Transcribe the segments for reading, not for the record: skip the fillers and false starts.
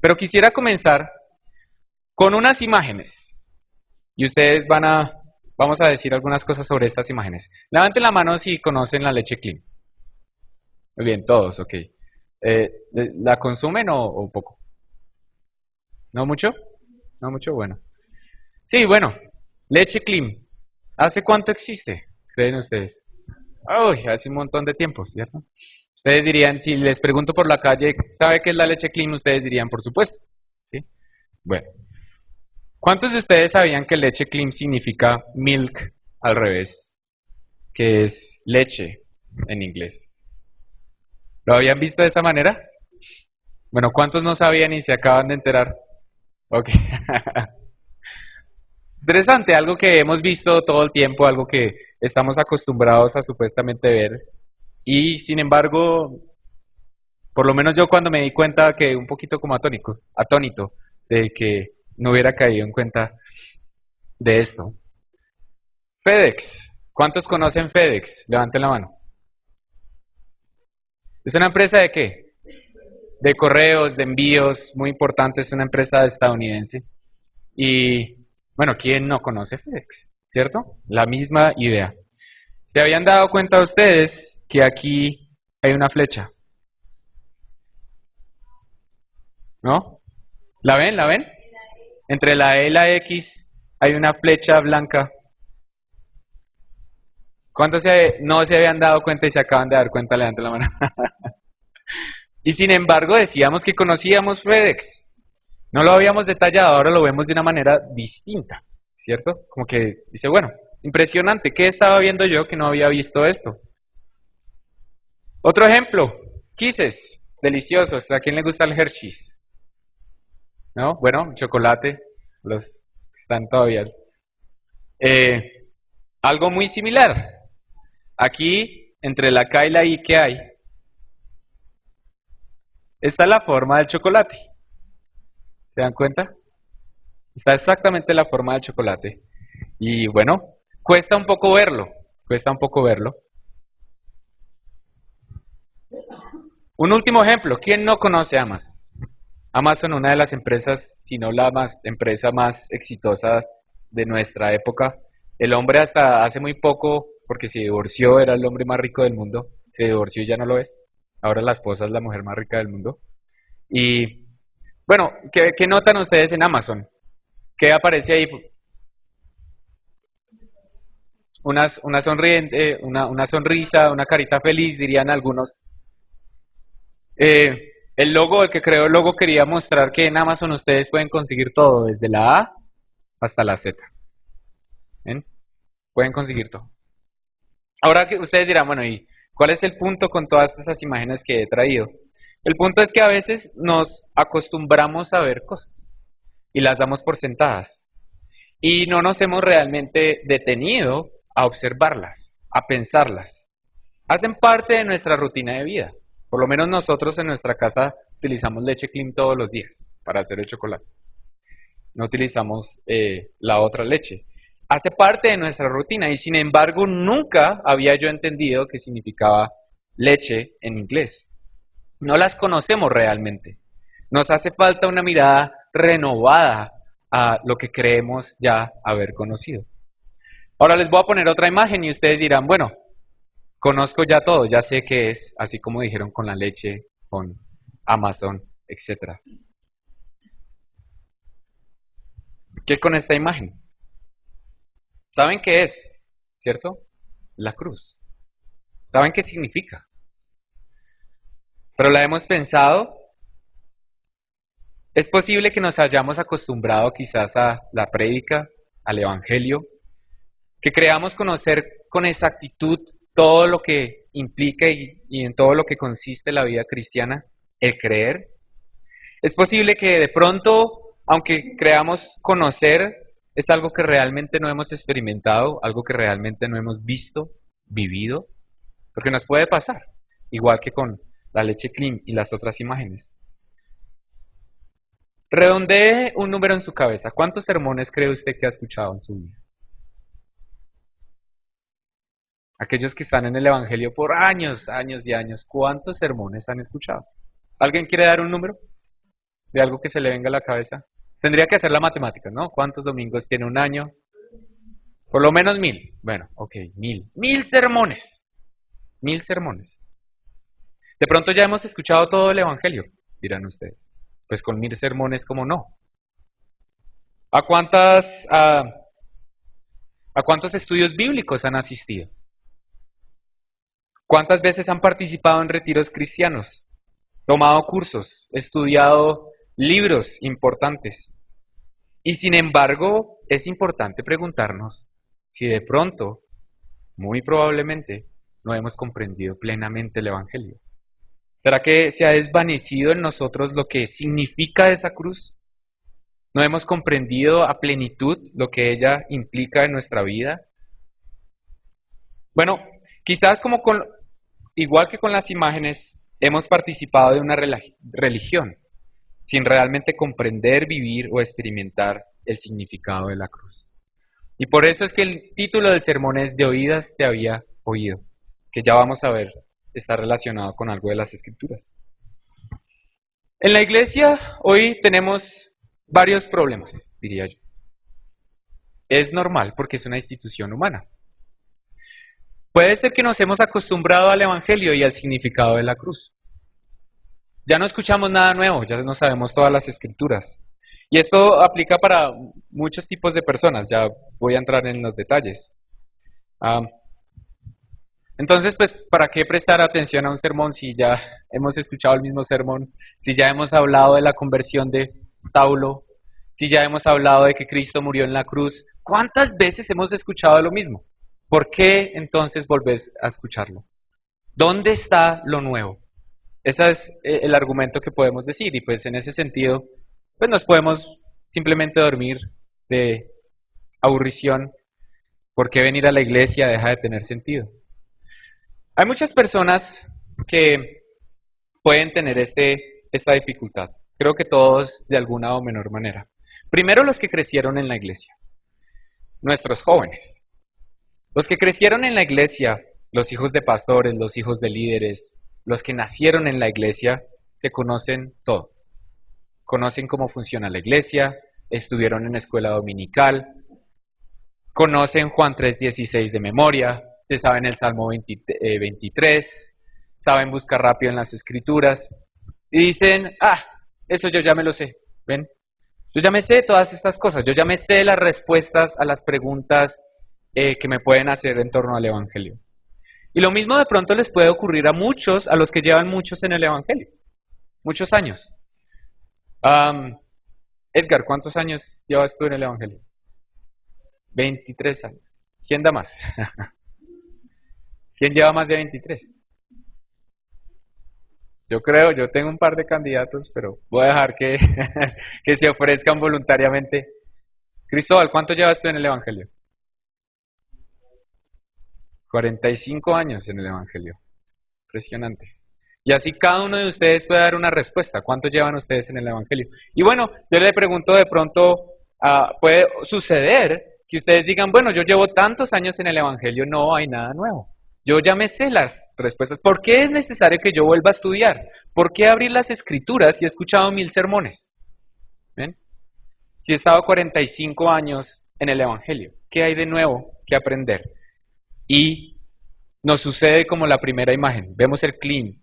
Pero quisiera comenzar con unas imágenes. Y ustedes vamos a decir algunas cosas sobre estas imágenes. Levanten la mano si conocen la leche Clean. Muy bien, todos, ok. ¿La consumen o poco? ¿No mucho? ¿No mucho? Bueno. Sí, bueno, leche Clean. ¿Hace cuánto existe? ¿Creen ustedes? Uy, hace un montón de tiempo, ¿cierto? Ustedes dirían, si les pregunto por la calle, ¿sabe qué es la leche Clean? Ustedes dirían, por supuesto. ¿Sí? Bueno, ¿cuántos de ustedes sabían que leche Clean significa milk al revés? Que es leche en inglés. ¿Lo habían visto de esa manera? Bueno, ¿cuántos no sabían y se acaban de enterar? Ok. Interesante, algo que hemos visto todo el tiempo, algo que estamos acostumbrados a supuestamente ver. Y sin embargo, por lo menos yo cuando me di cuenta que un poquito como atónito, de que no hubiera caído en cuenta de esto. FedEx. ¿Cuántos conocen FedEx? Levanten la mano. ¿Es una empresa de qué? De correos, de envíos, muy importante, es una empresa estadounidense. Y bueno, ¿quién no conoce FedEx? ¿Cierto? La misma idea. ¿Se habían dado cuenta ustedes que aquí hay una flecha? ¿No? ¿La ven? ¿La ven? Entre la E y la X hay una flecha blanca. ¿Cuántos no se habían dado cuenta y se acaban de dar cuenta? Levanten la mano. Y sin embargo decíamos que conocíamos FedEx. No lo habíamos detallado, ahora lo vemos de una manera distinta, ¿cierto? Como que dice, bueno, impresionante, ¿qué estaba viendo yo que no había visto esto? Otro ejemplo, Kisses, deliciosos. ¿A quién le gusta el Hershey's? ¿No? Bueno, chocolate, los que están todavía. Eh, Algo muy similar. Aquí, entre la K y la I, ¿qué hay? Esta es la forma del chocolate. ¿Se dan cuenta? Está exactamente la forma del chocolate. Y bueno, cuesta un poco verlo. Cuesta un poco verlo. Un último ejemplo. ¿Quién no conoce Amazon? Amazon, una de las empresas, si no la empresa más exitosa de nuestra época. El hombre hasta hace muy poco, porque se divorció, era el hombre más rico del mundo. Se divorció y ya no lo es. Ahora la esposa es la mujer más rica del mundo. Y bueno, ¿qué notan ustedes en Amazon? ¿Qué aparece ahí? Una sonrisa, una carita feliz, dirían algunos. El logo, el que creó el logo, quería mostrar que en Amazon ustedes pueden conseguir todo, desde la A hasta la Z. ¿Ven? Pueden conseguir todo. Ahora que ustedes dirán, bueno, ¿y cuál es el punto con todas esas imágenes que he traído? El punto es que a veces nos acostumbramos a ver cosas y las damos por sentadas y no nos hemos realmente detenido a observarlas, a pensarlas. Hacen parte de nuestra rutina de vida. Por lo menos nosotros en nuestra casa utilizamos leche Clean todos los días para hacer el chocolate. No utilizamos la otra leche. Hace parte de nuestra rutina y sin embargo nunca había yo entendido qué significaba leche en inglés. No las conocemos realmente. Nos hace falta una mirada renovada a lo que creemos ya haber conocido. Ahora les voy a poner otra imagen y ustedes dirán, bueno, conozco ya todo, ya sé qué es, así como dijeron con la leche, con Amazon, etcétera. ¿Qué con esta imagen? ¿Saben qué es? ¿Cierto? La cruz. ¿Saben qué significa? Pero la hemos pensado. Es posible que nos hayamos acostumbrado quizás a la prédica, al evangelio, que creamos conocer con exactitud todo lo que implica y en todo lo que consiste la vida cristiana, el creer. Es posible que de pronto, aunque creamos conocer, es algo que realmente no hemos experimentado, algo que realmente no hemos visto, vivido, porque nos puede pasar, igual que con la leche clean y las otras imágenes. Redondee un número en su cabeza. ¿Cuántos sermones cree usted que ha escuchado en su vida? Aquellos que están en el Evangelio por años, años y años, ¿cuántos sermones han escuchado? ¿Alguien quiere dar un número? de algo que se le venga a la cabeza. Tendría que hacer la matemática, ¿no? ¿Cuántos domingos tiene un año? Por lo menos 1000. Bueno, ok, 1000. 1000 sermones. 1000 sermones. De pronto ya hemos escuchado todo el Evangelio, dirán ustedes. Pues con 1000 sermones, ¿cómo no? ¿A cuántos estudios bíblicos han asistido? ¿Cuántas veces han participado en retiros cristianos? Tomado cursos, estudiado libros importantes. Y sin embargo, es importante preguntarnos si de pronto, muy probablemente, no hemos comprendido plenamente el Evangelio. ¿Será que se ha desvanecido en nosotros lo que significa esa cruz? ¿No hemos comprendido a plenitud lo que ella implica en nuestra vida? Bueno, quizás igual que con las imágenes, hemos participado de una religión sin realmente comprender, vivir o experimentar el significado de la cruz. Y por eso es que el título del sermón es De oídas te había oído, que ya vamos a ver está relacionado con algo de las Escrituras. En la iglesia hoy tenemos varios problemas, diría yo. Es normal porque es una institución humana. Puede ser que nos hemos acostumbrado al Evangelio y al significado de la cruz. Ya no escuchamos nada nuevo, ya no sabemos todas las Escrituras. Y esto aplica para muchos tipos de personas, ya voy a entrar en los detalles. Entonces, pues, ¿para qué prestar atención a un sermón si ya hemos escuchado el mismo sermón? Si ya hemos hablado de la conversión de Saulo, si ya hemos hablado de que Cristo murió en la cruz, ¿cuántas veces hemos escuchado lo mismo? ¿Por qué entonces volvés a escucharlo? ¿Dónde está lo nuevo? Ese es el argumento que podemos decir y pues en ese sentido, pues nos podemos simplemente dormir de aburrición. ¿Por qué venir a la iglesia deja de tener sentido? Hay muchas personas que pueden tener esta dificultad. Creo que todos de alguna o menor manera. Primero los que crecieron en la iglesia, nuestros jóvenes. Los que crecieron en la iglesia, los hijos de pastores, los hijos de líderes, los que nacieron en la iglesia, se conocen todo. Conocen cómo funciona la iglesia, estuvieron en escuela dominical, conocen Juan 3:16 de memoria, se saben el Salmo 23, saben buscar rápido en las escrituras y dicen, eso yo ya me lo sé, ¿ven? Yo ya me sé todas estas cosas, yo ya me sé las respuestas a las preguntas que me pueden hacer en torno al Evangelio. Y lo mismo de pronto les puede ocurrir a muchos, a los que llevan muchos en el Evangelio, muchos años. Edgar, ¿cuántos años llevas tú en el Evangelio? 23 años. ¿Quién da más? ¿Quién lleva más de 23? Yo tengo un par de candidatos, pero voy a dejar que, que se ofrezcan voluntariamente. Cristóbal, ¿cuánto llevas tú en el Evangelio? 45 años en el Evangelio. Impresionante. Y así cada uno de ustedes puede dar una respuesta. ¿Cuánto llevan ustedes en el Evangelio? Y bueno, yo le pregunto de pronto, puede suceder que ustedes digan, bueno, yo llevo tantos años en el Evangelio, no hay nada nuevo. Yo ya me sé las respuestas. ¿Por qué es necesario que yo vuelva a estudiar? ¿Por qué abrir las Escrituras si he escuchado 1000 sermones? ¿Ven? Si he estado 45 años en el Evangelio, ¿qué hay de nuevo que aprender? Y nos sucede como la primera imagen. Vemos el clean,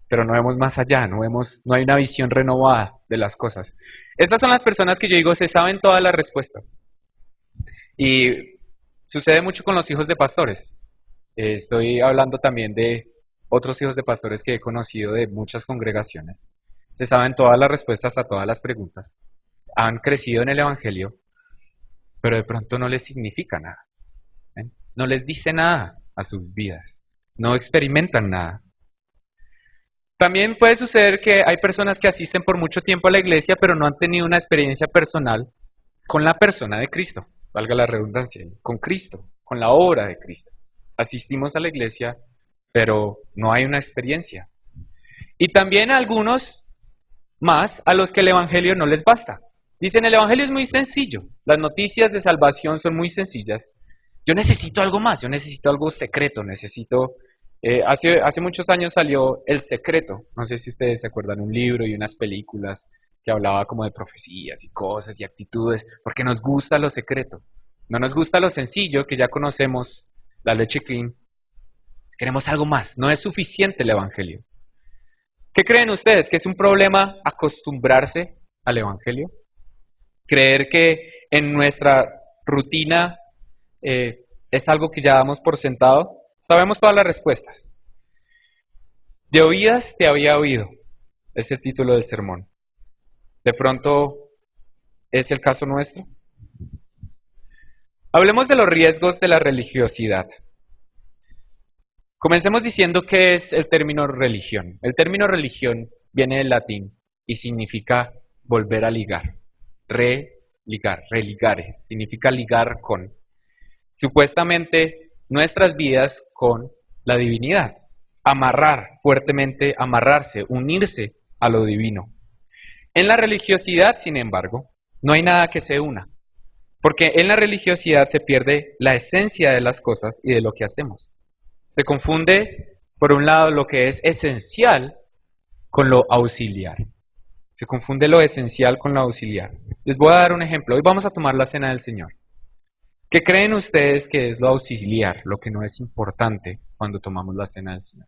pero no vemos más allá, no hay una visión renovada de las cosas. Estas son las personas que yo digo se saben todas las respuestas. Y sucede mucho con los hijos de pastores. Estoy hablando también de otros hijos de pastores que he conocido de muchas congregaciones. Se saben todas las respuestas a todas las preguntas. Han crecido en el Evangelio, pero de pronto no les significa nada. ¿Ven? No les dice nada a sus vidas. No experimentan nada. También puede suceder que hay personas que asisten por mucho tiempo a la iglesia, pero no han tenido una experiencia personal con la persona de Cristo, valga la redundancia, con Cristo, con la obra de Cristo. Asistimos a la iglesia, pero no hay una experiencia. Y también algunos más a los que el Evangelio no les basta. Dicen, el Evangelio es muy sencillo, las noticias de salvación son muy sencillas. Yo necesito algo más, yo necesito algo secreto, necesito... hace muchos años salió El Secreto, no sé si ustedes se acuerdan, un libro y unas películas que hablaba como de profecías y cosas y actitudes, porque nos gusta lo secreto. No nos gusta lo sencillo, que ya conocemos, la leche clean. Queremos algo más. No es suficiente el Evangelio. ¿Qué creen ustedes? ¿Que es un problema acostumbrarse al Evangelio? ¿Creer que en nuestra rutina es algo que ya damos por sentado? Sabemos todas las respuestas. De oídas te había oído, es el título del sermón. De pronto, ¿es el caso nuestro? Hablemos de los riesgos de la religiosidad. Comencemos diciendo qué es el término religión. El término religión viene del latín y significa volver a ligar. Religar, religare, significa ligar con. Supuestamente nuestras vidas con la divinidad. Amarrar fuertemente, amarrarse, unirse a lo divino. En la religiosidad, sin embargo, no hay nada que se una. Porque en la religiosidad se pierde la esencia de las cosas y de lo que hacemos. Se confunde, por un lado, lo que es esencial con lo auxiliar. Se confunde lo esencial con lo auxiliar. Les voy a dar un ejemplo. Hoy vamos a tomar la cena del Señor. ¿Qué creen ustedes que es lo auxiliar, lo que no es importante cuando tomamos la cena del Señor?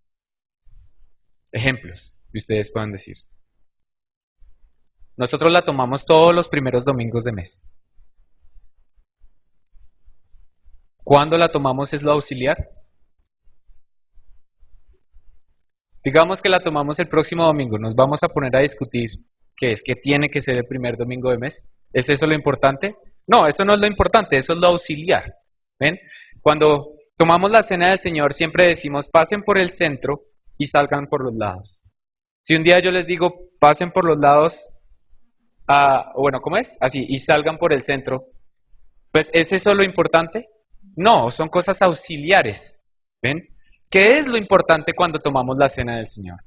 Ejemplos que ustedes puedan decir. Nosotros la tomamos todos los primeros domingos de mes. ¿Cuándo la tomamos es lo auxiliar? Digamos que la tomamos el próximo domingo, nos vamos a poner a discutir qué es, que tiene que ser el primer domingo de mes. ¿Es eso lo importante? No, eso no es lo importante, eso es lo auxiliar. ¿Ven? Cuando tomamos la cena del Señor siempre decimos pasen por el centro y salgan por los lados. Si un día yo les digo pasen por los lados, bueno, ¿cómo es? Así, y salgan por el centro, pues ¿es eso lo importante? No, son cosas auxiliares. ¿Ven? ¿Qué es lo importante cuando tomamos la cena del Señor?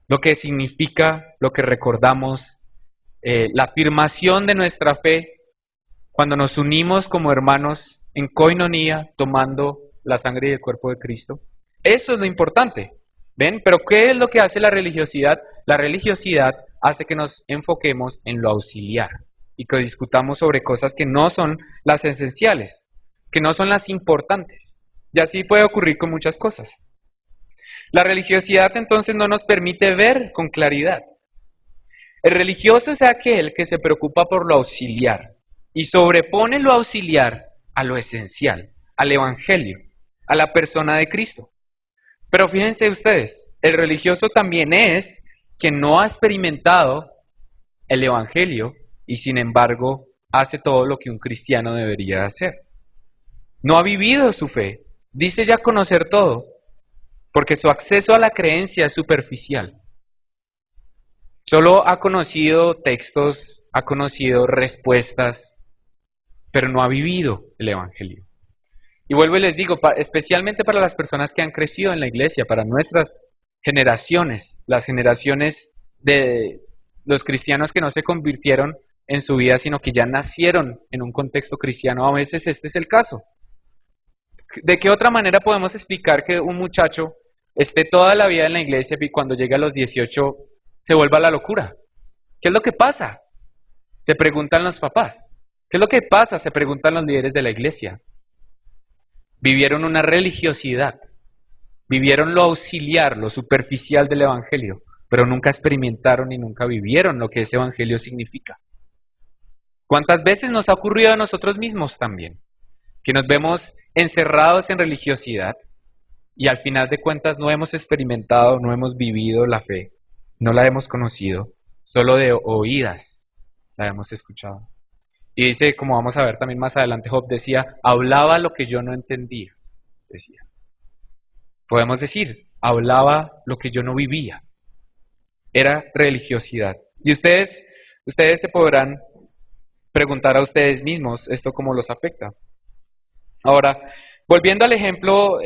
Lo que significa, lo que recordamos, la afirmación de nuestra fe cuando nos unimos como hermanos en coinonía tomando la sangre y el cuerpo de Cristo. Eso es lo importante. ¿Ven? Pero ¿qué es lo que hace la religiosidad? La religiosidad hace que nos enfoquemos en lo auxiliar y que discutamos sobre cosas que no son las esenciales, que no son las importantes. Y así puede ocurrir con muchas cosas. La religiosidad entonces no nos permite ver con claridad. El religioso es aquel que se preocupa por lo auxiliar y sobrepone lo auxiliar a lo esencial, al evangelio, a la persona de Cristo. Pero fíjense ustedes, el religioso también es quien no ha experimentado el evangelio y sin embargo hace todo lo que un cristiano debería hacer. No ha vivido su fe. Dice ya conocer todo, porque su acceso a la creencia es superficial. Solo ha conocido textos, ha conocido respuestas, pero no ha vivido el Evangelio. Y vuelvo y les digo, especialmente para las personas que han crecido en la iglesia, para nuestras generaciones, las generaciones de los cristianos que no se convirtieron en su vida, sino que ya nacieron en un contexto cristiano, a veces este es el caso. ¿De qué otra manera podemos explicar que un muchacho esté toda la vida en la iglesia y cuando llegue a los 18 se vuelva a la locura? ¿Qué es lo que pasa? Se preguntan los papás. ¿Qué es lo que pasa? Se preguntan los líderes de la iglesia. Vivieron una religiosidad, vivieron lo auxiliar, lo superficial del evangelio, pero nunca experimentaron y nunca vivieron lo que ese evangelio significa. ¿Cuántas veces nos ha ocurrido a nosotros mismos también? Que nos vemos encerrados en religiosidad y al final de cuentas no hemos experimentado, no hemos vivido la fe, no la hemos conocido, solo de oídas la hemos escuchado. Y dice, como vamos a ver también más adelante, Job decía, hablaba lo que yo no entendía, decía. Podemos decir, hablaba lo que yo no vivía. Era religiosidad. Y ustedes se podrán preguntar a ustedes mismos esto cómo los afecta. Ahora, volviendo al ejemplo,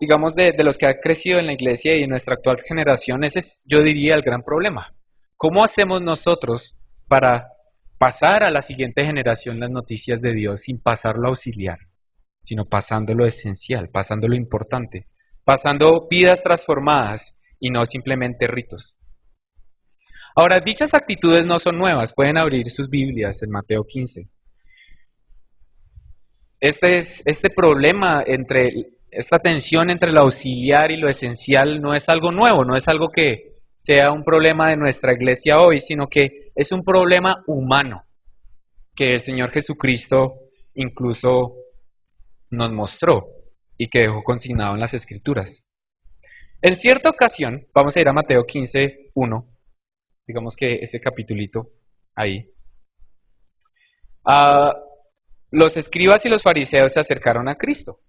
digamos, de los que han crecido en la iglesia y en nuestra actual generación, ese es, yo diría, el gran problema. ¿Cómo hacemos nosotros para pasar a la siguiente generación las noticias de Dios sin pasar lo auxiliar, sino pasando lo esencial, pasando lo importante, pasando vidas transformadas y no simplemente ritos? Ahora, dichas actitudes no son nuevas, pueden abrir sus Biblias en Mateo 15. Este problema esta tensión entre lo auxiliar y lo esencial no es algo nuevo, no es algo que sea un problema de nuestra iglesia hoy, sino que es un problema humano que el Señor Jesucristo incluso nos mostró y que dejó consignado en las Escrituras. En cierta ocasión, vamos a ir a Mateo 15:1, digamos que ese capitulito ahí. Los escribas y los fariseos se acercaron a Cristo.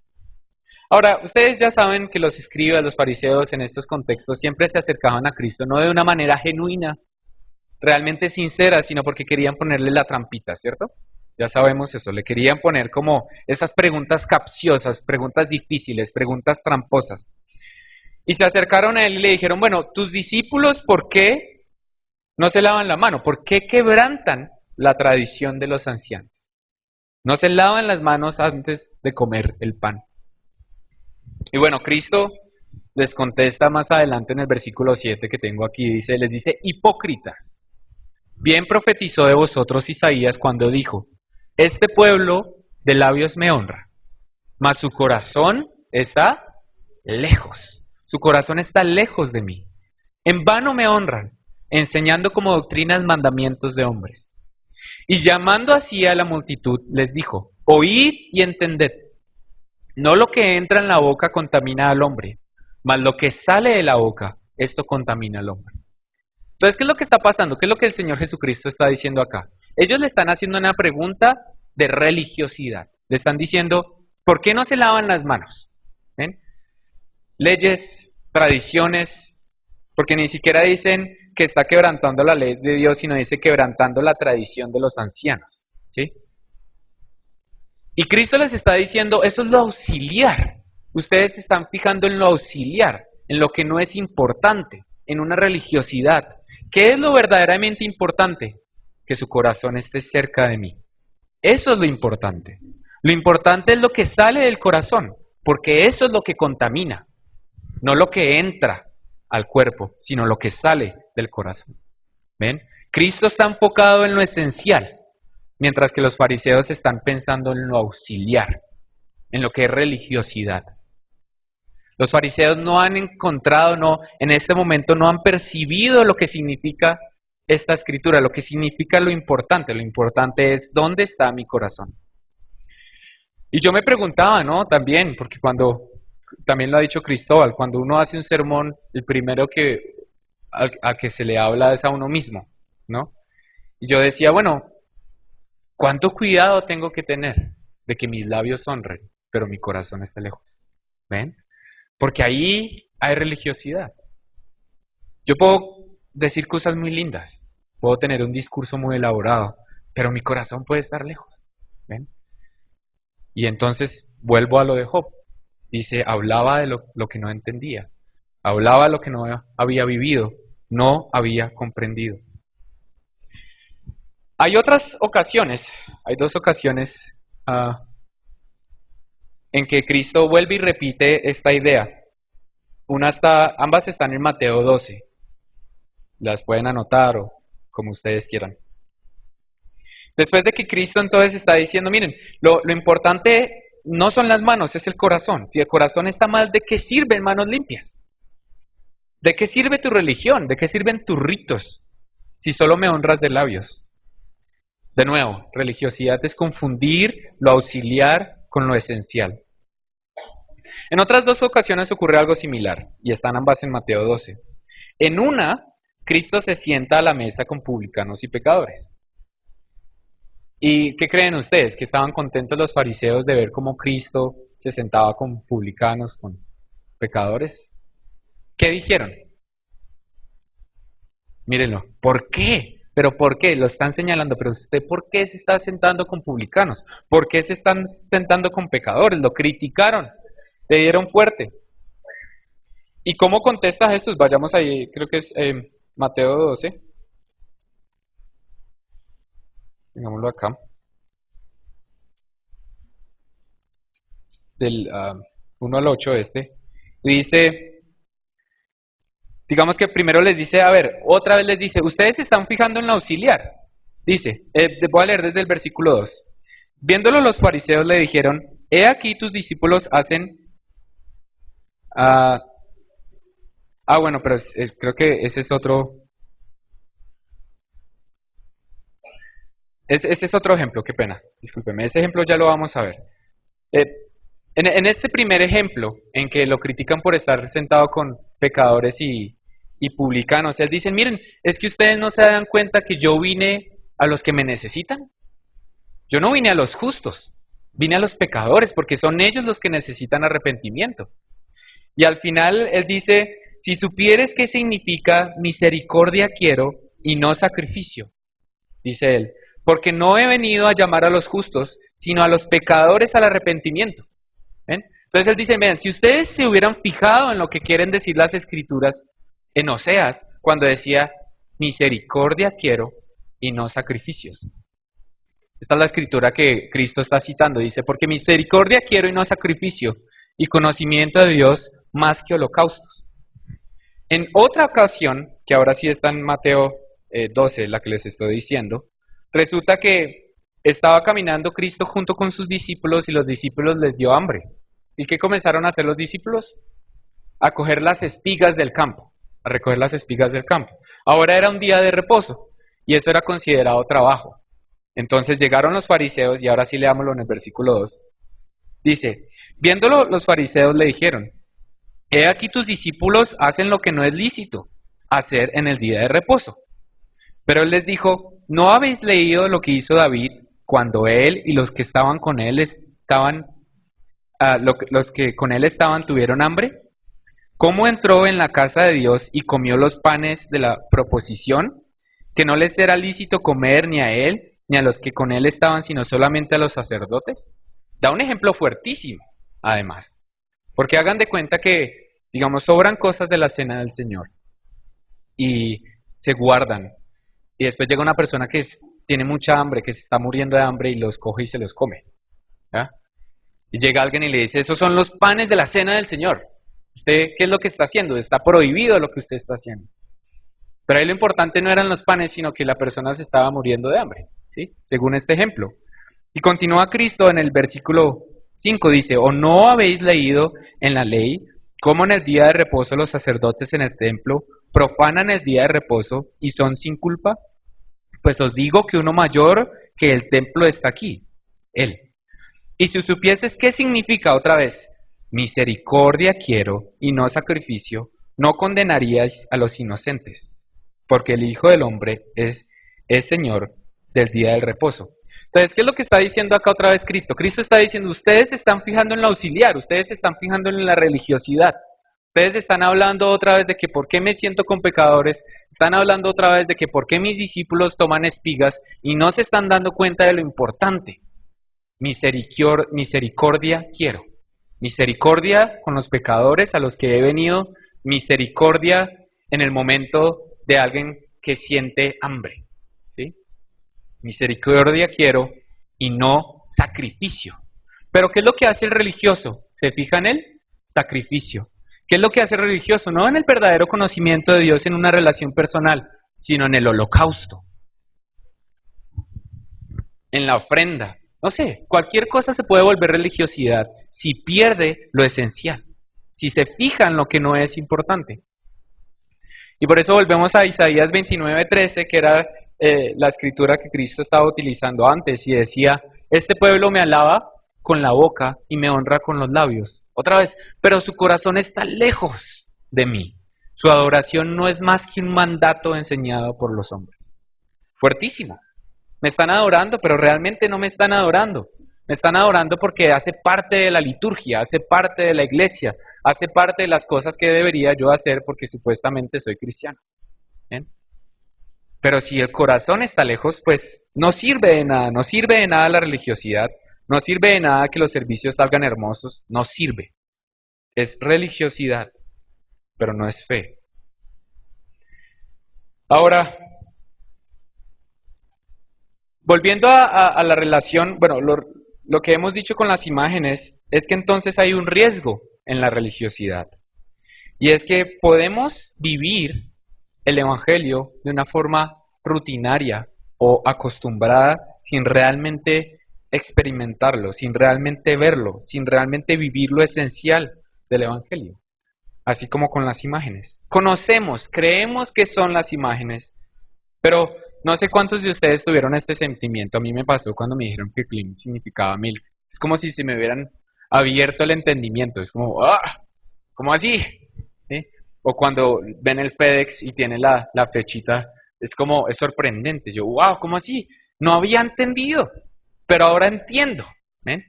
Ahora, ustedes ya saben que los escribas, los fariseos en estos contextos siempre se acercaban a Cristo, no de una manera genuina, realmente sincera, sino porque querían ponerle la trampita, ¿cierto? Ya sabemos eso, le querían poner como estas preguntas capciosas, preguntas difíciles, preguntas tramposas. Y se acercaron a él y le dijeron, bueno, tus discípulos, ¿por qué no se lavan la mano? ¿Por qué quebrantan la tradición de los ancianos? No se lavan las manos antes de comer el pan. Y bueno, Cristo les contesta más adelante en el versículo 7 que tengo aquí, les dice, hipócritas, bien profetizó de vosotros Isaías cuando dijo, este pueblo de labios me honra, mas su corazón está lejos, su corazón está lejos de mí. En vano me honran, enseñando como doctrinas mandamientos de hombres. Y llamando así a la multitud, les dijo, oíd y entended. No lo que entra en la boca contamina al hombre, mas lo que sale de la boca, esto contamina al hombre. Entonces, ¿qué es lo que está pasando? ¿Qué es lo que el Señor Jesucristo está diciendo acá? Ellos le están haciendo una pregunta de religiosidad. Le están diciendo, ¿por qué no se lavan las manos? ¿Ven? Leyes, tradiciones, porque ni siquiera dicen que está quebrantando la ley de Dios, sino dice quebrantando la tradición de los ancianos. ¿Sí? Y Cristo les está diciendo, eso es lo auxiliar. Ustedes se están fijando en lo auxiliar, en lo que no es importante, en una religiosidad. ¿Qué es lo verdaderamente importante? Que su corazón esté cerca de mí. Eso es lo importante. Lo importante es lo que sale del corazón, porque eso es lo que contamina, no lo que entra al cuerpo, sino lo que sale del corazón. ¿Ven? Cristo está enfocado en lo esencial, mientras que los fariseos están pensando en lo auxiliar, en lo que es religiosidad. Los fariseos no han encontrado, en este momento no han percibido lo que significa esta escritura, lo que significa lo importante. Lo importante es dónde está mi corazón. Y yo me preguntaba, también, porque también lo ha dicho Cristóbal, cuando uno hace un sermón, el primero a que se le habla es a uno mismo, ¿no? Y yo decía, bueno, ¿cuánto cuidado tengo que tener de que mis labios honren, pero mi corazón esté lejos? ¿Ven? Porque ahí hay religiosidad. Yo puedo decir cosas muy lindas, puedo tener un discurso muy elaborado, pero mi corazón puede estar lejos. ¿Ven? Y entonces vuelvo a lo de Job. Dice, hablaba de lo que no entendía, hablaba lo que no había vivido, no había comprendido. Hay otras ocasiones, hay dos ocasiones en que Cristo vuelve y repite esta idea. Ambas están en Mateo 12. Las pueden anotar o como ustedes quieran. Después de que Cristo entonces está diciendo, miren, lo importante no son las manos, es el corazón. Si el corazón está mal, ¿de qué sirven manos limpias? ¿De qué sirve tu religión? ¿De qué sirven tus ritos? Si solo me honras de labios. De nuevo, religiosidad es confundir lo auxiliar con lo esencial. En otras dos ocasiones ocurre algo similar, y están ambas en Mateo 12. En una, Cristo se sienta a la mesa con publicanos y pecadores. ¿Y qué creen ustedes? ¿Que estaban contentos los fariseos de ver cómo Cristo se sentaba con publicanos, con pecadores? ¿Qué dijeron? Mírenlo, ¿por qué? ¿Pero por qué? Lo están señalando, pero usted ¿por qué se está sentando con publicanos? ¿Por qué se están sentando con pecadores? Lo criticaron, le dieron fuerte. ¿Y cómo contesta Jesús? Vayamos ahí, creo que es Mateo 12. Tengámoslo acá. Del 1 al 8 y dice, digamos que primero les dice, a ver, otra vez les dice, ustedes se están fijando en la auxiliar. Dice, voy a leer desde el versículo 2. Viéndolo los fariseos le dijeron, he aquí tus discípulos hacen... bueno, pero creo que ese es otro... Ese es otro ejemplo, qué pena, discúlpeme, ese ejemplo ya lo vamos a ver. Eh, en este primer ejemplo, en que lo critican por estar sentado con pecadores y publicanos, él dice, miren, es que ustedes no se dan cuenta que yo vine a los que me necesitan. Yo no vine a los justos, vine a los pecadores, porque son ellos los que necesitan arrepentimiento. Y al final él dice, si supieres qué significa misericordia quiero y no sacrificio, dice él, porque no he venido a llamar a los justos, sino a los pecadores al arrepentimiento. ¿Ven? Entonces él dice, vean, si ustedes se hubieran fijado en lo que quieren decir las escrituras en Oseas, cuando decía, misericordia quiero y no sacrificios. Esta es la escritura que Cristo está citando, dice, porque misericordia quiero y no sacrificio, y conocimiento de Dios más que holocaustos. En otra ocasión, que ahora sí está en Mateo 12, la que les estoy diciendo, resulta que estaba caminando Cristo junto con sus discípulos y los discípulos les dio hambre. ¿Y qué comenzaron a hacer los discípulos? A coger las espigas del campo, a recoger las espigas del campo. Ahora era un día de reposo y eso era considerado trabajo. Entonces llegaron los fariseos, y ahora sí leámoslo en el versículo 2. Dice, viéndolo los fariseos le dijeron, he aquí tus discípulos hacen lo que no es lícito hacer en el día de reposo. Pero él les dijo, ¿no habéis leído lo que hizo David cuando él y los que estaban con él los que con él estaban tuvieron hambre? ¿Cómo entró en la casa de Dios y comió los panes de la proposición, que no les era lícito comer ni a él ni a los que con él estaban, sino solamente a los sacerdotes? Da un ejemplo fuertísimo, además. Porque hagan de cuenta que, digamos, sobran cosas de la cena del Señor y se guardan. Y después llega una persona que tiene mucha hambre, que se está muriendo de hambre y los coge y se los come. ¿Ya? Y llega alguien y le dice, esos son los panes de la cena del Señor. ¿Usted qué es lo que está haciendo? Está prohibido lo que usted está haciendo. Pero ahí lo importante no eran los panes, sino que la persona se estaba muriendo de hambre, ¿sí? Según este ejemplo. Y continúa Cristo en el versículo 5, dice, ¿o no habéis leído en la ley cómo en el día de reposo los sacerdotes en el templo profanan el día de reposo y son sin culpa? Pues os digo que uno mayor que el templo está aquí, él. Y si supieses qué significa otra vez, misericordia quiero y no sacrificio, no condenaríais a los inocentes, porque el Hijo del Hombre es Señor del día del reposo. Entonces, ¿qué es lo que está diciendo acá otra vez Cristo? Cristo está diciendo, ustedes se están fijando en la auxiliar, ustedes se están fijando en la religiosidad. Ustedes están hablando otra vez de que por qué me siento con pecadores, están hablando otra vez de que por qué mis discípulos toman espigas y no se están dando cuenta de lo importante. Misericordia quiero. Misericordia con los pecadores a los que he venido, misericordia en el momento de alguien que siente hambre. ¿Sí? Misericordia quiero y no sacrificio. Pero ¿qué es lo que hace el religioso? ¿Se fija en él? Sacrificio. ¿Qué es lo que hace el religioso? No en el verdadero conocimiento de Dios en una relación personal, sino en el holocausto, en la ofrenda. No sé, cualquier cosa se puede volver religiosidad si pierde lo esencial, si se fija en lo que no es importante. Y por eso volvemos a Isaías 29:13, que era la escritura que Cristo estaba utilizando antes, y decía, este pueblo me alaba con la boca y me honra con los labios. Otra vez, pero su corazón está lejos de mí. Su adoración no es más que un mandato enseñado por los hombres. Fuertísimo. Me están adorando, pero realmente no me están adorando. Me están adorando porque hace parte de la liturgia, hace parte de la iglesia, hace parte de las cosas que debería yo hacer porque supuestamente soy cristiano. ¿Bien? Pero si el corazón está lejos, pues no sirve de nada, no sirve de nada la religiosidad, no sirve de nada que los servicios salgan hermosos, no sirve. Es religiosidad, pero no es fe. Ahora, volviendo a la relación, bueno, lo que hemos dicho con las imágenes es que entonces hay un riesgo en la religiosidad. Y es que podemos vivir el Evangelio de una forma rutinaria o acostumbrada sin realmente experimentarlo, sin realmente verlo, sin realmente vivir lo esencial del Evangelio. Así como con las imágenes. Conocemos, creemos que son las imágenes, pero no sé cuántos de ustedes tuvieron este sentimiento. A mí me pasó cuando me dijeron que clean significaba milk. Es como si se me hubieran abierto el entendimiento. Es como, ¡ah! ¿Cómo así? ¿Sí? O cuando ven el FedEx y tiene la flechita, es como, es sorprendente. Yo, wow, ¿cómo así? No había entendido, pero ahora entiendo. ¿Ven?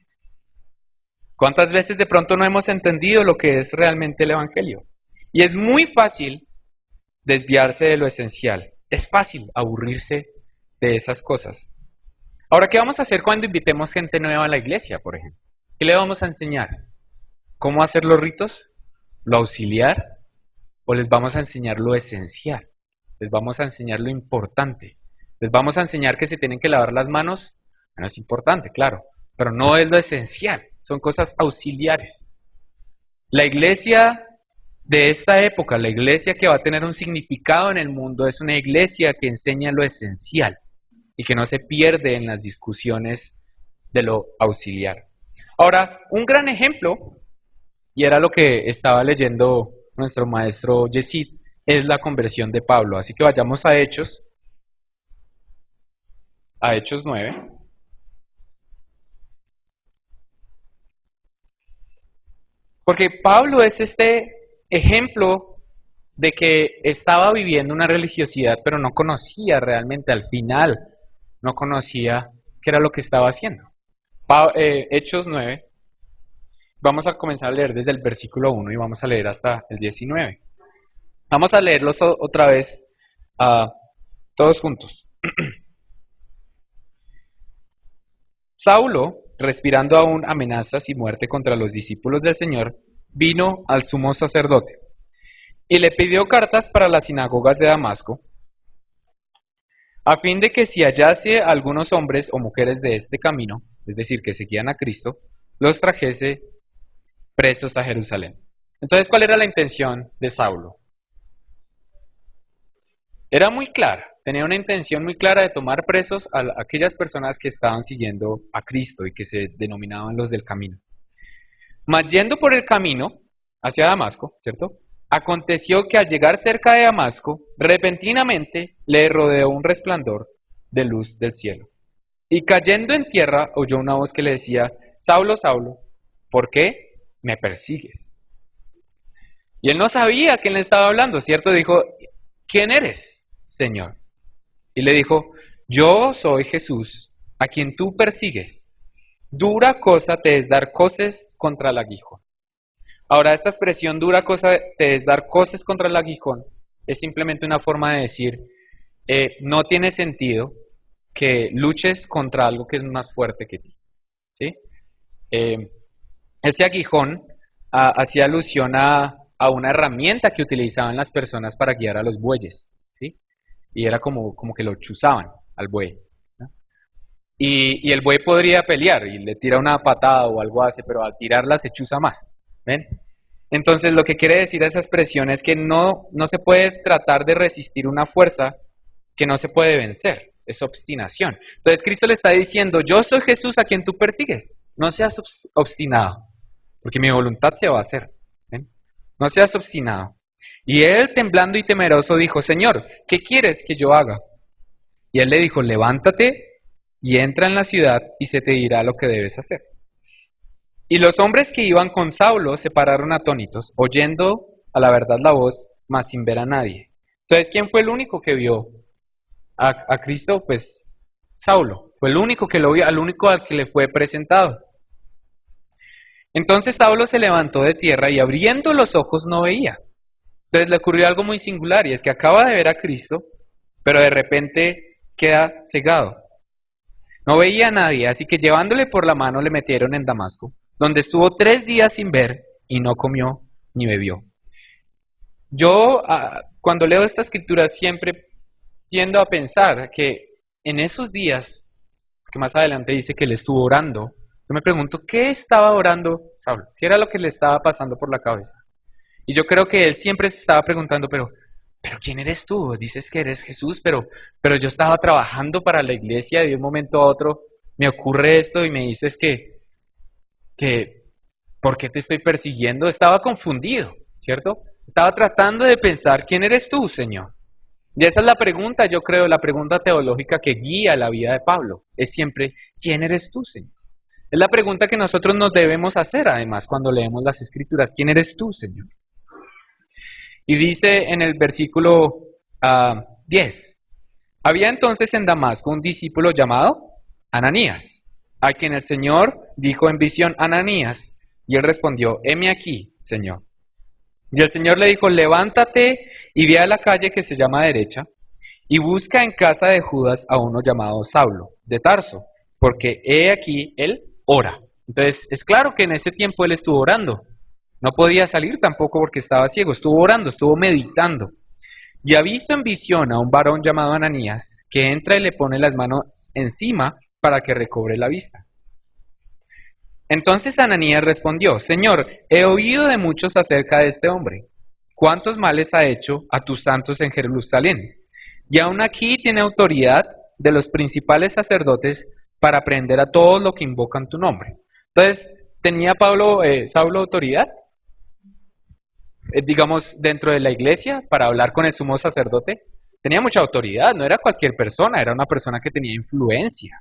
¿Cuántas veces de pronto no hemos entendido lo que es realmente el Evangelio? Y es muy fácil desviarse de lo esencial. Es fácil aburrirse de esas cosas. Ahora, ¿qué vamos a hacer cuando invitemos gente nueva a la iglesia, por ejemplo? ¿Qué le vamos a enseñar? ¿Cómo hacer los ritos? ¿Lo auxiliar? ¿O les vamos a enseñar lo esencial? Les vamos a enseñar lo importante. Les vamos a enseñar que se tienen que lavar las manos. Bueno, es importante, claro, pero no es lo esencial. Son cosas auxiliares. La iglesia de esta época, la iglesia que va a tener un significado en el mundo, es una iglesia que enseña lo esencial y que no se pierde en las discusiones de lo auxiliar. Ahora, un gran ejemplo, y era lo que estaba leyendo nuestro maestro Yesid, es la conversión de Pablo. Así que vayamos a Hechos 9. Porque Pablo es este ejemplo de que estaba viviendo una religiosidad, pero no conocía realmente, al final, no conocía qué era lo que estaba haciendo. Hechos 9, vamos a comenzar a leer desde el versículo 1 y vamos a leer hasta el 19. Vamos a leerlos otra vez, todos juntos. Saulo, respirando aún amenazas y muerte contra los discípulos del Señor, vino al sumo sacerdote y le pidió cartas para las sinagogas de Damasco, a fin de que si hallase algunos hombres o mujeres de este camino, es decir, que seguían a Cristo, los trajese presos a Jerusalén. Entonces, ¿cuál era la intención de Saulo? Era muy clara, tenía una intención muy clara de tomar presos a aquellas personas que estaban siguiendo a Cristo y que se denominaban los del camino. Mas yendo por el camino hacia Damasco, ¿cierto? Aconteció que al llegar cerca de Damasco, repentinamente le rodeó un resplandor de luz del cielo. Y cayendo en tierra, oyó una voz que le decía, Saulo, Saulo, ¿por qué me persigues? Y él no sabía a quién le estaba hablando, ¿cierto? Dijo, ¿quién eres, Señor? Y le dijo, yo soy Jesús, a quien tú persigues. Dura cosa te es dar coces contra el aguijón. Ahora, esta expresión dura cosa te es dar coces contra el aguijón es simplemente una forma de decir, no tiene sentido que luches contra algo que es más fuerte que ti. ¿Sí? Ese aguijón hacía alusión a una herramienta que utilizaban las personas para guiar a los bueyes. ¿Sí? Y era como que lo chuzaban al buey. ¿No? Y el buey podría pelear y le tira una patada o algo así, pero al tirarla se chuza más. ¿Ven? Entonces lo que quiere decir esa expresión es que no se puede tratar de resistir una fuerza que no se puede vencer. Es obstinación. Entonces Cristo le está diciendo, yo soy Jesús a quien tú persigues. No seas obstinado, porque mi voluntad se va a hacer. ¿Ven? No seas obstinado. Y él, temblando y temeroso, dijo, Señor, ¿qué quieres que yo haga? Y él le dijo, levántate y entra en la ciudad y se te dirá lo que debes hacer. Y los hombres que iban con Saulo se pararon atónitos, oyendo a la verdad la voz, mas sin ver a nadie. Entonces, ¿quién fue el único que vio a Cristo? Pues Saulo. Fue el único que lo vio, al único al que le fue presentado. Entonces Saulo se levantó de tierra y abriendo los ojos no veía. Entonces le ocurrió algo muy singular y es que acaba de ver a Cristo, pero de repente queda cegado. No veía a nadie, así que llevándole por la mano le metieron en Damasco, donde estuvo 3 días sin ver y no comió ni bebió. Yo cuando leo esta escritura siempre tiendo a pensar que en esos días, que más adelante dice que él estuvo orando, yo me pregunto, ¿qué estaba orando Saulo? ¿Qué era lo que le estaba pasando por la cabeza? Y yo creo que él siempre se estaba preguntando, pero ¿quién eres tú? Dices que eres Jesús, pero yo estaba trabajando para la iglesia y de un momento a otro me ocurre esto y me dices que ¿por qué te estoy persiguiendo? Estaba confundido, ¿cierto? Estaba tratando de pensar, ¿quién eres tú, Señor? Y esa es la pregunta, yo creo, la pregunta teológica que guía la vida de Pablo. Es siempre, ¿quién eres tú, Señor? Es la pregunta que nosotros nos debemos hacer, además, cuando leemos las Escrituras. ¿Quién eres tú, Señor? Y dice en el versículo 10, había entonces en Damasco un discípulo llamado Ananías, a quien el Señor dijo en visión, Ananías, y él respondió, heme aquí, Señor. Y el Señor le dijo, levántate y ve a la calle que se llama Derecha, y busca en casa de Judas a uno llamado Saulo, de Tarso, porque he aquí, él ora. Entonces, es claro que en ese tiempo él estuvo orando. No podía salir tampoco porque estaba ciego, estuvo orando, estuvo meditando. Y ha visto en visión a un varón llamado Ananías, que entra y le pone las manos encima para que recobre la vista. Entonces Ananías respondió, Señor, he oído de muchos acerca de este hombre. ¿Cuántos males ha hecho a tus santos en Jerusalén? Y aún aquí tiene autoridad de los principales sacerdotes para prender a todos los que invocan tu nombre. Entonces, ¿tenía Saulo autoridad? Digamos, dentro de la iglesia para hablar con el sumo sacerdote. Tenía mucha autoridad, no era cualquier persona, era una persona que tenía influencia.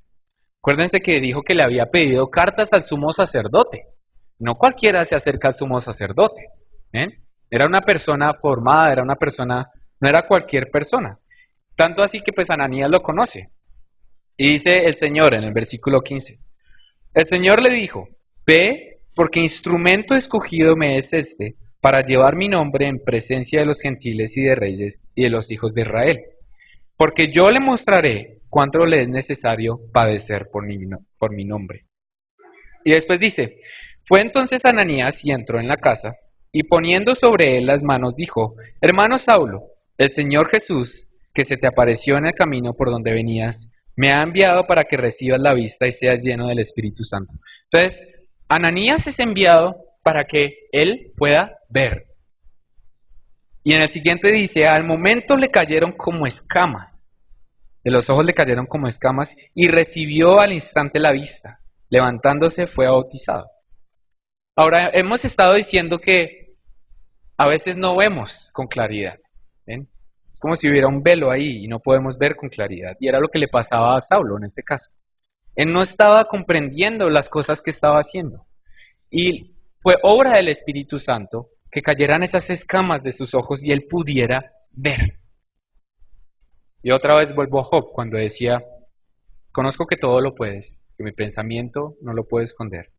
Acuérdense que dijo que le había pedido cartas al sumo sacerdote. No cualquiera se acerca al sumo sacerdote. Era una persona formada, era una persona, no era cualquier persona. Tanto así que pues Ananías lo conoce. Y dice el Señor en el versículo 15. El Señor le dijo, ve, porque instrumento escogido me es este, para llevar mi nombre en presencia de los gentiles y de reyes y de los hijos de Israel. Porque yo le mostraré cuánto le es necesario padecer por mi nombre. Y después dice, fue entonces Ananías y entró en la casa, y poniendo sobre él las manos dijo, hermano Saulo, el Señor Jesús, que se te apareció en el camino por donde venías, me ha enviado para que recibas la vista y seas lleno del Espíritu Santo. Entonces, Ananías es enviado para que él pueda ver. Y en el siguiente dice, al momento le cayeron como escamas, de los ojos le cayeron como escamas, y recibió al instante la vista. Levantándose fue bautizado. Ahora, hemos estado diciendo que a veces no vemos con claridad. ¿Ven? Es como si hubiera un velo ahí y no podemos ver con claridad. Y era lo que le pasaba a Saulo en este caso. Él no estaba comprendiendo las cosas que estaba haciendo. Y fue obra del Espíritu Santo que cayeran esas escamas de sus ojos y él pudiera ver. Y otra vez vuelvo a Job cuando decía, conozco que todo lo puedes, que mi pensamiento no lo puedo esconder.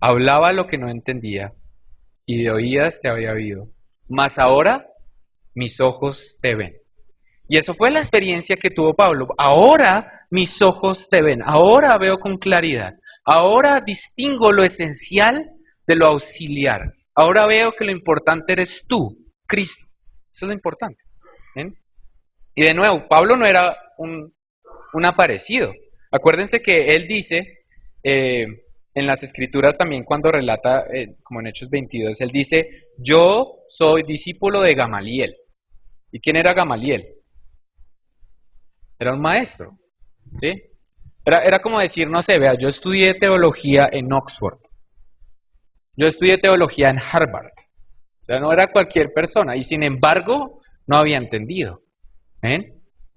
Hablaba lo que no entendía y de oídas te había oído, mas ahora mis ojos te ven. Y eso fue la experiencia que tuvo Pablo. Ahora mis ojos te ven, ahora veo con claridad, ahora distingo lo esencial de lo auxiliar. Ahora veo que lo importante eres tú, Cristo. Eso es lo importante. ¿Ven? Y de nuevo, Pablo no era un aparecido. Acuérdense que él dice en las Escrituras también cuando relata, como en Hechos 22, él dice, yo soy discípulo de Gamaliel. ¿Y quién era Gamaliel? Era un maestro, ¿sí? Era como decir, no sé, vea, yo estudié teología en Oxford. Yo estudié teología en Harvard. O sea, no era cualquier persona. Y sin embargo, no había entendido.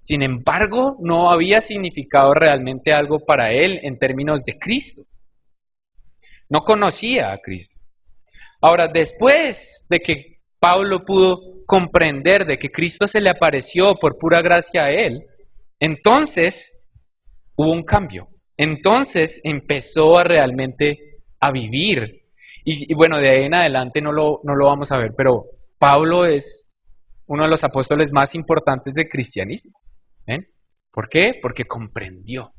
Sin embargo, no había significado realmente algo para él en términos de Cristo. No conocía a Cristo. Ahora, después de que Pablo pudo comprender de que Cristo se le apareció por pura gracia a él, entonces hubo un cambio. Entonces empezó a realmente a vivir. Y bueno, de ahí en adelante no lo vamos a ver, pero Pablo es uno de los apóstoles más importantes del cristianismo. ¿Por qué? Porque comprendió.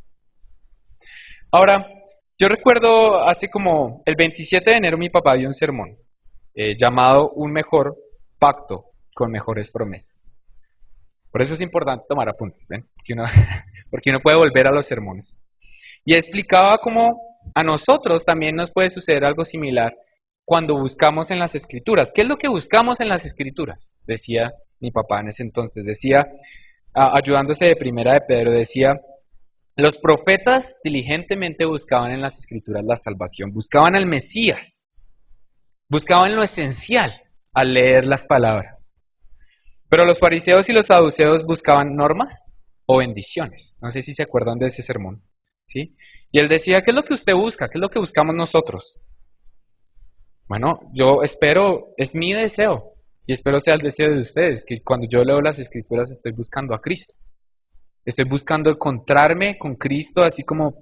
Ahora, yo recuerdo hace como el 27 de enero mi papá dio un sermón llamado Un mejor pacto con mejores promesas. Por eso es importante tomar apuntes, ¿ven? Porque uno puede volver a los sermones. Y explicaba cómo a nosotros también nos puede suceder algo similar cuando buscamos en las Escrituras. ¿Qué es lo que buscamos en las Escrituras? Decía mi papá en ese entonces, decía, ayudándose de Primera de Pedro, decía, los profetas diligentemente buscaban en las Escrituras la salvación, buscaban al Mesías, buscaban lo esencial al leer las palabras. Pero los fariseos y los saduceos buscaban normas o bendiciones. No sé si se acuerdan de ese sermón, ¿sí? Y él decía, ¿qué es lo que usted busca? ¿Qué es lo que buscamos nosotros? Bueno, yo espero, es mi deseo, y espero sea el deseo de ustedes, que cuando yo leo las Escrituras estoy buscando a Cristo. Estoy buscando encontrarme con Cristo, así como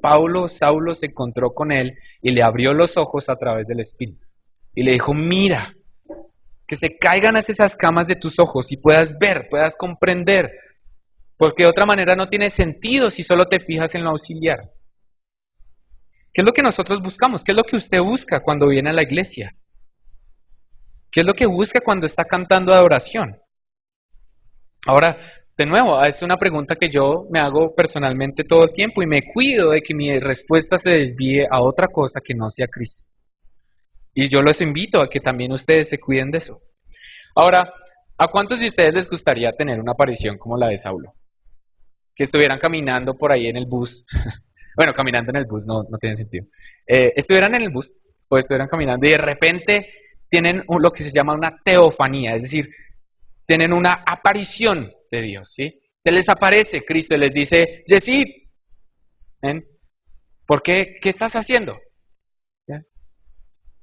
Saulo se encontró con él y le abrió los ojos a través del Espíritu. Y le dijo, mira, que se caigan esas camas de tus ojos y puedas ver, puedas comprender, porque de otra manera no tiene sentido si solo te fijas en lo auxiliar. ¿Qué es lo que nosotros buscamos? ¿Qué es lo que usted busca cuando viene a la iglesia? ¿Qué es lo que busca cuando está cantando adoración? Ahora, de nuevo, es una pregunta que yo me hago personalmente todo el tiempo y me cuido de que mi respuesta se desvíe a otra cosa que no sea Cristo. Y yo los invito a que también ustedes se cuiden de eso. Ahora, ¿a cuántos de ustedes les gustaría tener una aparición como la de Saulo? Que estuvieran caminando por ahí en el bus. Bueno, caminando en el bus no tiene sentido. Estuvieran en el bus o estuvieran caminando y de repente tienen lo que se llama una teofanía, es decir, tienen una aparición de Dios, ¿sí? Se les aparece Cristo y les dice, Yesid, ¿ven? ¿Por qué? ¿Qué estás haciendo? ¿Ya?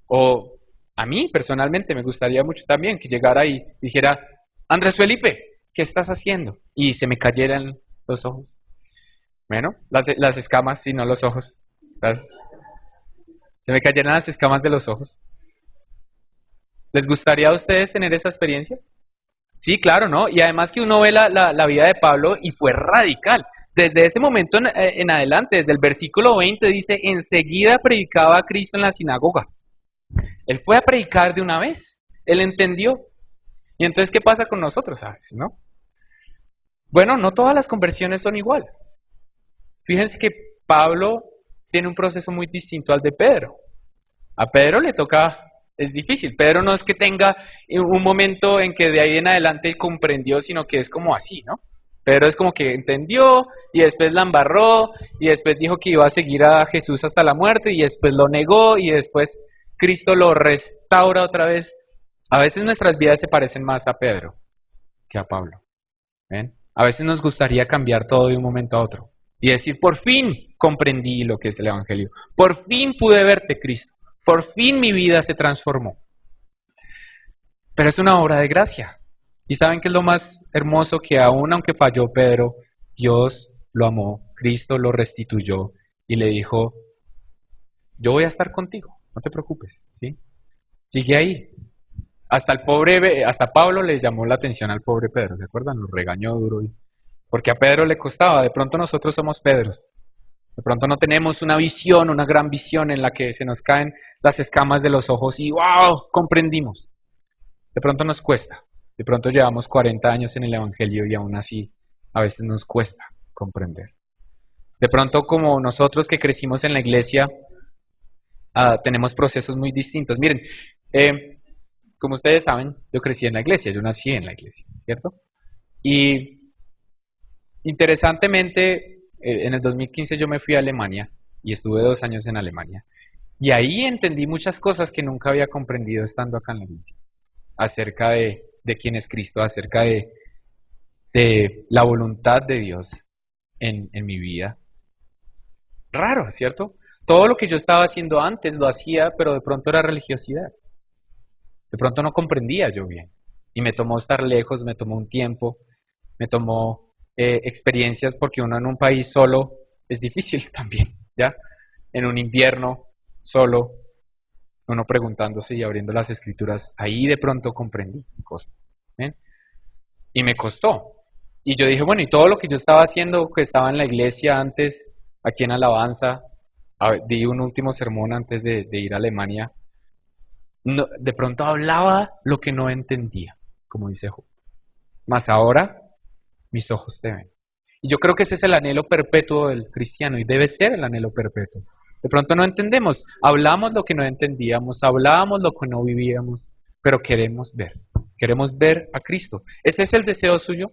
O a mí personalmente me gustaría mucho también que llegara y dijera, Andrés Felipe, ¿qué estás haciendo? Y se me cayeran los ojos. Bueno, las escamas, si no los ojos. Se me cayeran las escamas de los ojos. ¿Les gustaría a ustedes tener esa experiencia? Sí, claro, ¿no? Y además que uno ve la vida de Pablo y fue radical. Desde ese momento en adelante, desde el versículo 20 dice, enseguida predicaba a Cristo en las sinagogas. Él fue a predicar de una vez, él entendió. Y entonces, ¿qué pasa con nosotros? ¿Sabes? ¿No? Bueno, no todas las conversiones son igual. Fíjense que Pablo tiene un proceso muy distinto al de Pedro. A Pedro le toca, es difícil. Pedro no es que tenga un momento en que de ahí en adelante comprendió, sino que es como así, ¿no? Pedro es como que entendió y después la embarró y después dijo que iba a seguir a Jesús hasta la muerte y después lo negó y después Cristo lo restaura otra vez. A veces nuestras vidas se parecen más a Pedro que a Pablo. ¿Ven? A veces nos gustaría cambiar todo de un momento a otro y decir, por fin comprendí lo que es el Evangelio. Por fin pude verte, Cristo. Por fin mi vida se transformó. Pero es una obra de gracia. ¿Y saben qué es lo más hermoso? Que aún aunque falló Pedro, Dios lo amó, Cristo lo restituyó y le dijo, yo voy a estar contigo, no te preocupes, ¿sí? Sigue ahí. Hasta Pablo le llamó la atención al pobre Pedro, ¿se acuerdan? Lo regañó duro, porque a Pedro le costaba, de pronto nosotros somos Pedros. De pronto no tenemos una visión, una gran visión en la que se nos caen las escamas de los ojos y ¡wow! Comprendimos. De pronto nos cuesta. De pronto llevamos 40 años en el Evangelio y aún así a veces nos cuesta comprender. De pronto como nosotros que crecimos en la iglesia tenemos procesos muy distintos. Miren, como ustedes saben, yo crecí en la iglesia, yo nací en la iglesia, ¿cierto? Y interesantemente, en el 2015 yo me fui a Alemania y estuve 2 años en Alemania. Y ahí entendí muchas cosas que nunca había comprendido estando acá en la iglesia. Acerca de quién es Cristo, acerca de la voluntad de Dios en mi vida. Raro, ¿cierto? Todo lo que yo estaba haciendo antes lo hacía, pero de pronto era religiosidad. De pronto no comprendía yo bien. Y me tomó estar lejos, me tomó un tiempo, me tomó experiencias porque uno en un país solo es difícil también, ¿ya? En un invierno solo, uno preguntándose y abriendo las escrituras, ahí de pronto comprendí cosas, ¿ven? Y me costó. Y yo dije, bueno, y todo lo que yo estaba haciendo, que estaba en la iglesia antes, aquí en Alabanza, di un último sermón antes de ir a Alemania, no, de pronto hablaba lo que no entendía, como dice Job. Mas ahora mis ojos te ven. Y yo creo que ese es el anhelo perpetuo del cristiano y debe ser el anhelo perpetuo De pronto no entendemos. Hablamos lo que no entendíamos, hablábamos lo que no vivíamos, pero queremos ver. Queremos ver a Cristo. ¿Ese es el deseo suyo?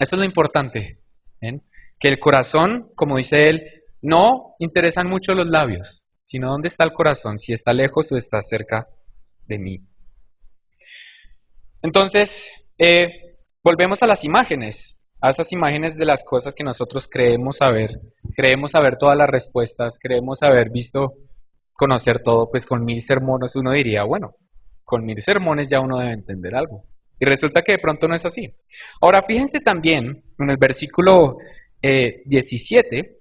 Eso es lo importante. ¿Ven? Que el corazón, como dice él, no interesan mucho los labios, sino dónde está el corazón, si está lejos o está cerca de mí. Entonces, volvemos a las imágenes, a esas imágenes de las cosas que nosotros creemos saber todas las respuestas, creemos haber visto, conocer todo, pues con 1000 sermones uno diría, bueno, con 1000 sermones ya uno debe entender algo. Y resulta que de pronto no es así. Ahora, fíjense también en el versículo 17,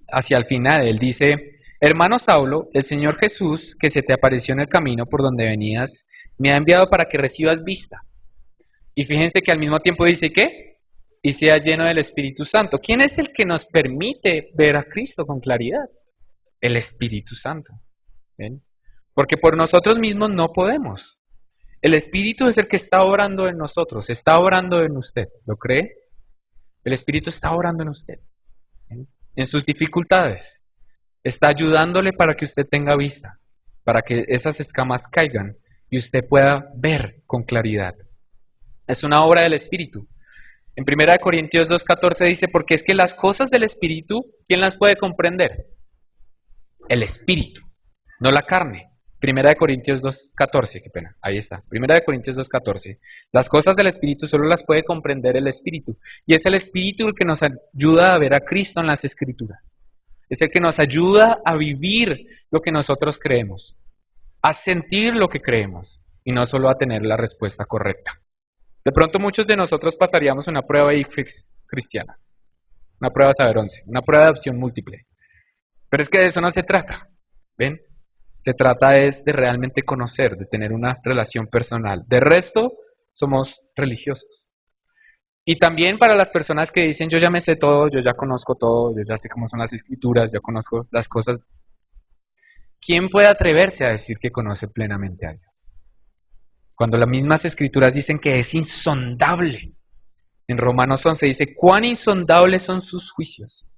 hacia el final, él dice, hermano Saulo, el Señor Jesús, que se te apareció en el camino por donde venías, me ha enviado para que recibas vista. Y fíjense que al mismo tiempo dice, ¿qué? Y seas lleno del Espíritu Santo. ¿Quién es el que nos permite ver a Cristo con claridad? El Espíritu Santo. ¿Ven? Porque por nosotros mismos no podemos. El Espíritu es el que está obrando en nosotros, está obrando en usted. ¿Lo cree? El Espíritu está obrando en usted. ¿Ven? En sus dificultades. Está ayudándole para que usted tenga vista, para que esas escamas caigan y usted pueda ver con claridad. Es una obra del Espíritu. En 1 Corintios 2:14 dice, porque es que las cosas del Espíritu, ¿quién las puede comprender? El Espíritu, no la carne. 1 Corintios 2:14, qué pena, ahí está. 1 Corintios 2:14. Las cosas del Espíritu solo las puede comprender el Espíritu. Y es el Espíritu el que nos ayuda a ver a Cristo en las Escrituras. Es el que nos ayuda a vivir lo que nosotros creemos, a sentir lo que creemos y no solo a tener la respuesta correcta. De pronto muchos de nosotros pasaríamos una prueba IFEX cristiana, una prueba Saber 11, una prueba de opción múltiple. Pero es que de eso no se trata, ¿ven? Se trata es de realmente conocer, de tener una relación personal. De resto, somos religiosos. Y también para las personas que dicen, yo ya me sé todo, yo ya conozco todo, yo ya sé cómo son las escrituras, ya conozco las cosas. ¿Quién puede atreverse a decir que conoce plenamente a Dios? Cuando las mismas escrituras dicen que es insondable. En Romanos 11 dice, cuán insondables son sus juicios,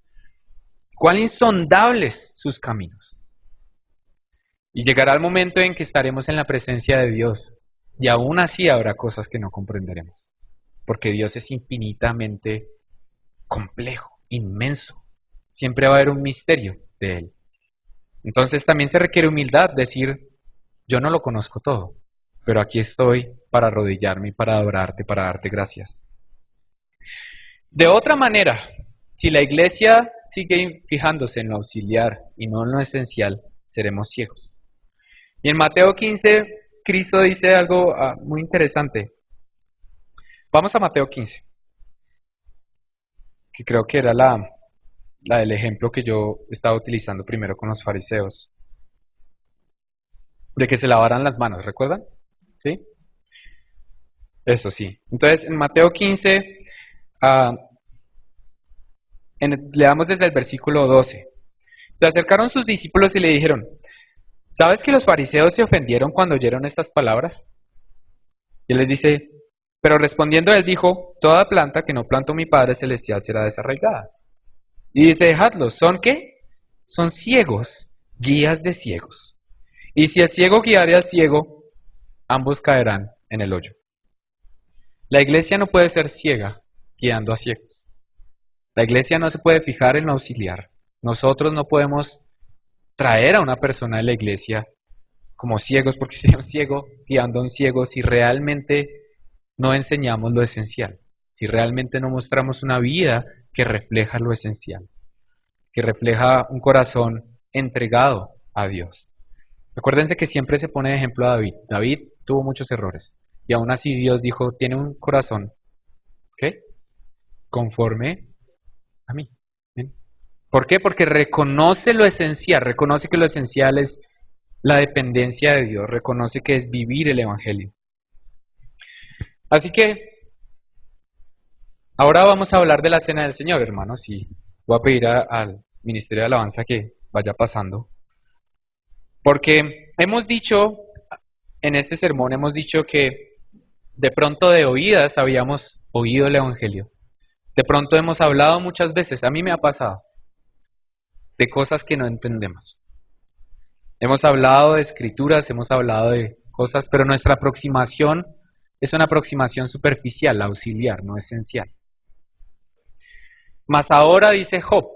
cuán insondables sus caminos. Y llegará el momento en que estaremos en la presencia de Dios, y aún así habrá cosas que no comprenderemos, porque Dios es infinitamente complejo, inmenso. Siempre va a haber un misterio de Él. Entonces también se requiere humildad, decir, yo no lo conozco todo, pero aquí estoy para arrodillarme y para adorarte, para darte gracias. De otra manera, si la iglesia sigue fijándose en lo auxiliar y no en lo esencial, seremos ciegos. Y en Mateo 15, Cristo dice algo muy interesante. Vamos a Mateo 15, que creo que era la del ejemplo que yo estaba utilizando primero con los fariseos, de que se lavaran las manos, ¿recuerdan? ¿Sí? Eso sí. Entonces, en Mateo 15, leamos desde el versículo 12. Se acercaron sus discípulos y le dijeron, ¿sabes que los fariseos se ofendieron cuando oyeron estas palabras? Y él les dice, pero respondiendo él dijo, toda planta que no plantó mi Padre Celestial será desarraigada. Y dice, dejadlos, ¿son qué? Son ciegos, guías de ciegos. Y si el ciego guiare al ciego, ambos caerán en el hoyo. La iglesia no puede ser ciega guiando a ciegos. La iglesia no se puede fijar en lo auxiliar. Nosotros no podemos traer a una persona de la iglesia como ciegos, porque sería un ciego guiando a un ciego si realmente no enseñamos lo esencial, si realmente no mostramos una vida que refleja lo esencial, que refleja un corazón entregado a Dios. Recuérdense que siempre se pone de ejemplo a David. David tuvo muchos errores y aún así Dios dijo, tiene un corazón, ¿qué? Conforme a mí. ¿Bien? ¿Por qué? Porque reconoce lo esencial, reconoce que lo esencial es la dependencia de Dios, reconoce que es vivir el Evangelio. Así que ahora vamos a hablar de la Cena del Señor, hermanos, y voy a pedir al Ministerio de Alabanza que vaya pasando. Porque hemos dicho, en este sermón hemos dicho que de pronto de oídas habíamos oído el Evangelio. De pronto hemos hablado muchas veces, a mí me ha pasado. de cosas que no entendemos. Hemos hablado de escrituras, hemos hablado de cosas, pero nuestra aproximación es una aproximación superficial, auxiliar, no esencial. Mas ahora, dice Job,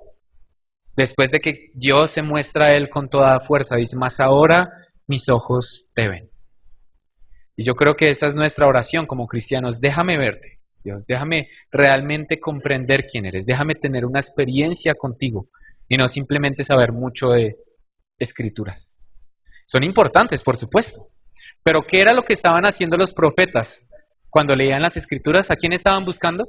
después de que Dios se muestra a él con toda fuerza, dice, mas ahora mis ojos te ven. Y yo creo que esa es nuestra oración como cristianos, déjame verte, Dios, déjame realmente comprender quién eres, déjame tener una experiencia contigo y no simplemente saber mucho de escrituras. Son importantes, por supuesto, pero ¿qué era lo que estaban haciendo los profetas cuando leían las escrituras? ¿A quién estaban buscando?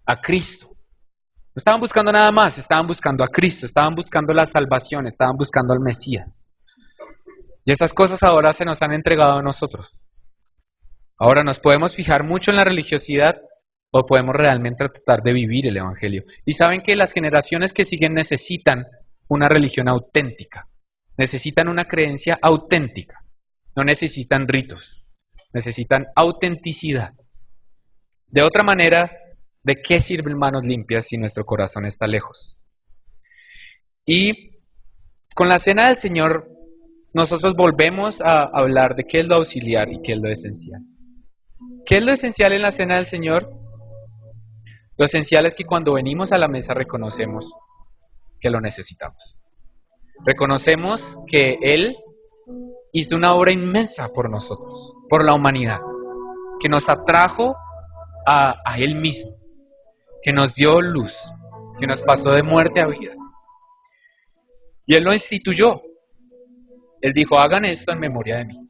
A Cristo. No estaban buscando nada más, estaban buscando a Cristo, estaban buscando la salvación, estaban buscando al Mesías. Y esas cosas ahora se nos han entregado a nosotros. Ahora nos podemos fijar mucho en la religiosidad o podemos realmente tratar de vivir el Evangelio. Y saben que las generaciones que siguen necesitan una religión auténtica, necesitan una creencia auténtica, no necesitan ritos, necesitan autenticidad. De otra manera, ¿de qué sirven manos limpias si nuestro corazón está lejos? Y con la cena del Señor, nosotros volvemos a hablar de qué es lo auxiliar y qué es lo esencial. ¿Qué es lo esencial en la cena del Señor? Lo esencial es que cuando venimos a la mesa reconocemos que lo necesitamos. Reconocemos que Él hizo una obra inmensa por nosotros, por la humanidad, que nos atrajo a Él mismo, que nos dio luz, que nos pasó de muerte a vida. Y Él lo instituyó. Él dijo, hagan esto en memoria de mí.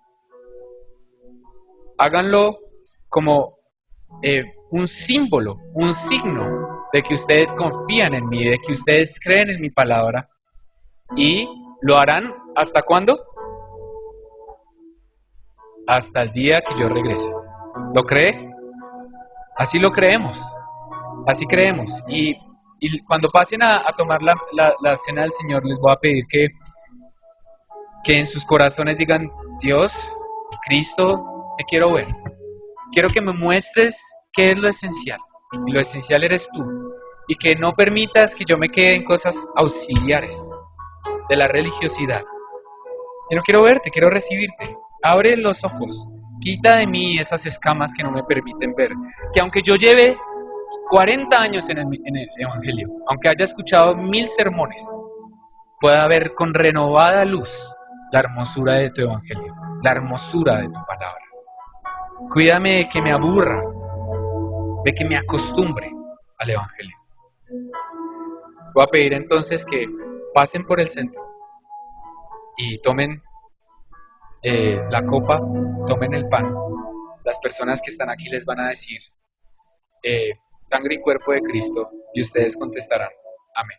Háganlo como un símbolo, un signo de que ustedes confían en mí, de que ustedes creen en mi palabra. Y lo harán ¿hasta cuándo? Hasta el día que yo regrese. ¿Lo cree? Así lo creemos. Así creemos. Y cuando pasen a tomar la cena del Señor, les voy a pedir que en sus corazones digan, Dios, Cristo, te quiero ver. Quiero que me muestres qué es lo esencial. Y lo esencial eres tú. Y que no permitas que yo me quede en cosas auxiliares de la religiosidad. Yo no quiero verte, quiero recibirte. Abre los ojos. Quita de mí esas escamas que no me permiten ver. Que aunque yo lleve 40 años en el Evangelio, aunque haya escuchado 1000 sermones, pueda ver con renovada luz la hermosura de tu Evangelio, la hermosura de tu palabra. Cuídame de que me aburra, de que me acostumbre al Evangelio. Voy a pedir entonces que pasen por el centro y tomen la copa, tomen el pan. Las personas que están aquí les van a decir sangre y cuerpo de Cristo y ustedes contestarán amén.